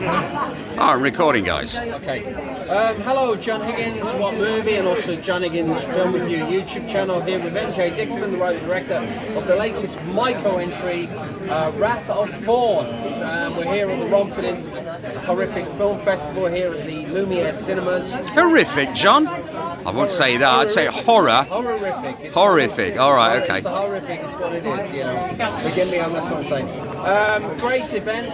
Oh, I'm recording, guys. Okay. Hello, John Higgins, What Movie, and also John Higgins Film Review YouTube channel here with MJ Dixon, the writer director of the latest Myco entry, Wrath of Thorn. We're here at the Romford Horriffic Film Festival here at the Lumiere cinemas. Horrific, John? I won't say that. I'd say horror. Horrific. It's horrific. All right, okay. It's horrific. It's what it is, you know. Forgive me on this what I'm saying. Great event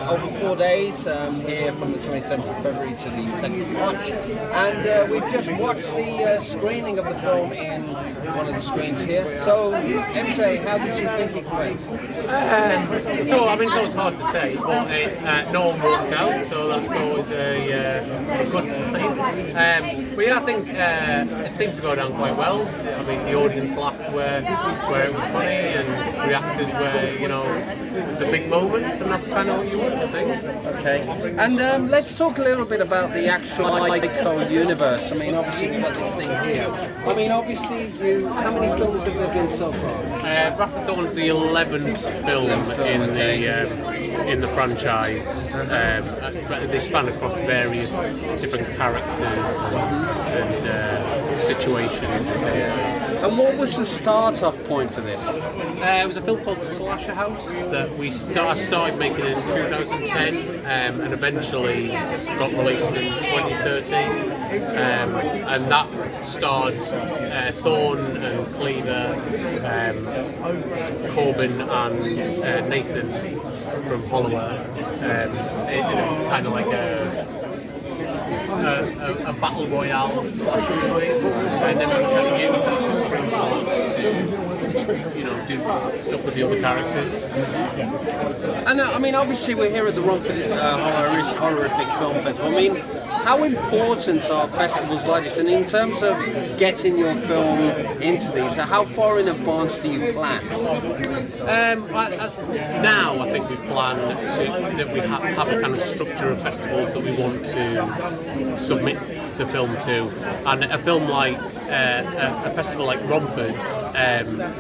over 4 days here from the 27th of February to the 2nd of March. And we've just watched the screening of the film in one of the screens here. So, MJ, how did you think it went? So, I mean, it's always hard to say, but no one walked out, so that's always a good sign. But yeah, I think it seemed to go down quite well. I mean, the audience laughed where it was funny and reacted where, you know, the big moments, and that's kind of what you want, I think. Okay, and let's talk a little bit about the actual Myco universe. I mean, obviously we've got this thing here. I mean, obviously, how many films have there been so far? Wrath of Thorn's the 11th film in the franchise. They span across various different characters and situations. And what was the start-off point for this? It was a film called Slasher House that I started making in 2010 and eventually got released in 2013. And that starred Thorn and Cleaver, Corbin and Nathan from Holloway. It was kind of like a battle royale slasher movie, and then we kind of used that to bring to, you know, do stuff with the other characters. And I mean, obviously we're here at the Romford Horriffic Film Festival. I mean, how important are festivals like this? And in terms of getting your film into these, how far in advance do you plan? Now I think we plan that we have a kind of structure of festivals that we want to submit the film to, and a film like a festival like Romford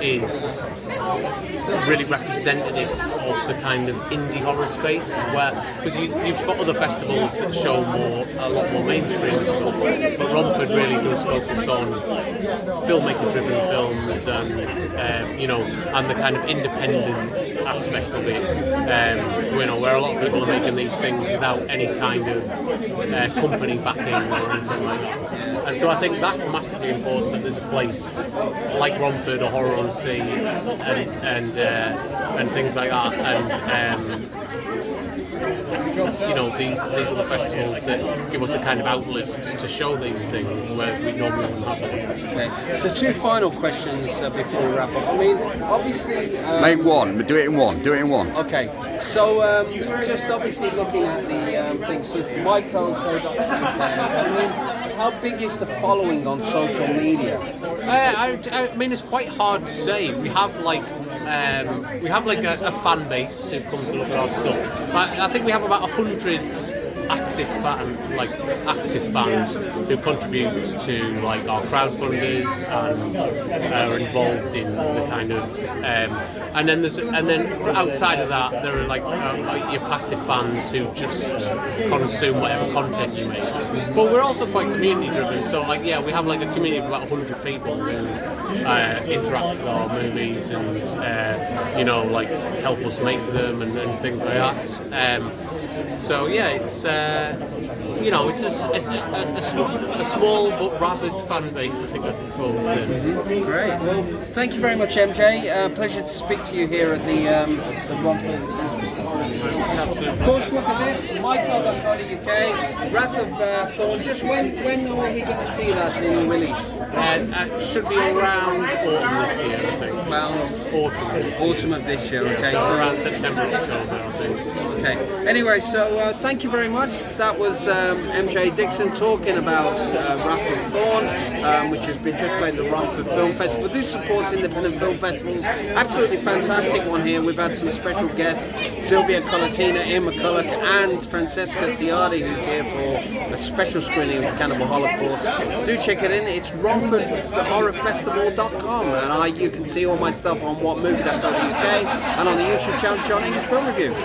is really representative of the kind of indie horror space, where because you've got other festivals that show a lot more mainstream stuff, but Romford really does focus on filmmaker-driven films and you know, and the kind of independent aspect of it, you know, where a lot of people are making these things without any kind of company backing or anything like that. And so I think that's massively important, that there's a place like Romford or Horror on Sea and things like that, and you know, these are the festivals that give us a kind of outlet to show these things where we normally don't have them. Okay. So 2 final questions before we wrap up. I mean, obviously... Make one, but do it in one. Do it in one. Okay. So just obviously looking at the things, so myco.uk, I mean, how big is the following on social media? I mean, it's quite hard to say. We have like a fan base who come to look at our stuff. I think we have about 100 active fans who contribute to like our crowdfunders and are involved in the kind of and then outside of that there are like your passive fans who just consume whatever content you make. But we're also quite community driven, so like we have like a community of about 100 people who interact with our movies and you know, like help us make them and things like that. So yeah, it's you know, it's a small but rabid fan base. I think that's what folks say. Great. Well, thank you very much, MJ. Pleasure to speak to you here at the Romford. Of course, look at this, myco.uk, Wrath of Thorn. Just when are we going to see that in release? Should be around autumn this year, I think. Autumn of this year, okay. So around September, October, I think. Okay. Anyway, so thank you very much. That was MJ Dixon talking about Wrath of Thorn, which has been just played at the Romford Film Festival. Do support independent film festivals. Absolutely fantastic one here. We've had some special guests, Sylvia Colatina, Ian McCulloch, and Francesca Ciardi, who's here for a special screening of Cannibal Holocaust. Do check it in. It's romfordhorrorfestival.com, and you can see all my stuff on whatmovie.co.uk and on the YouTube channel John Higgins Film Review.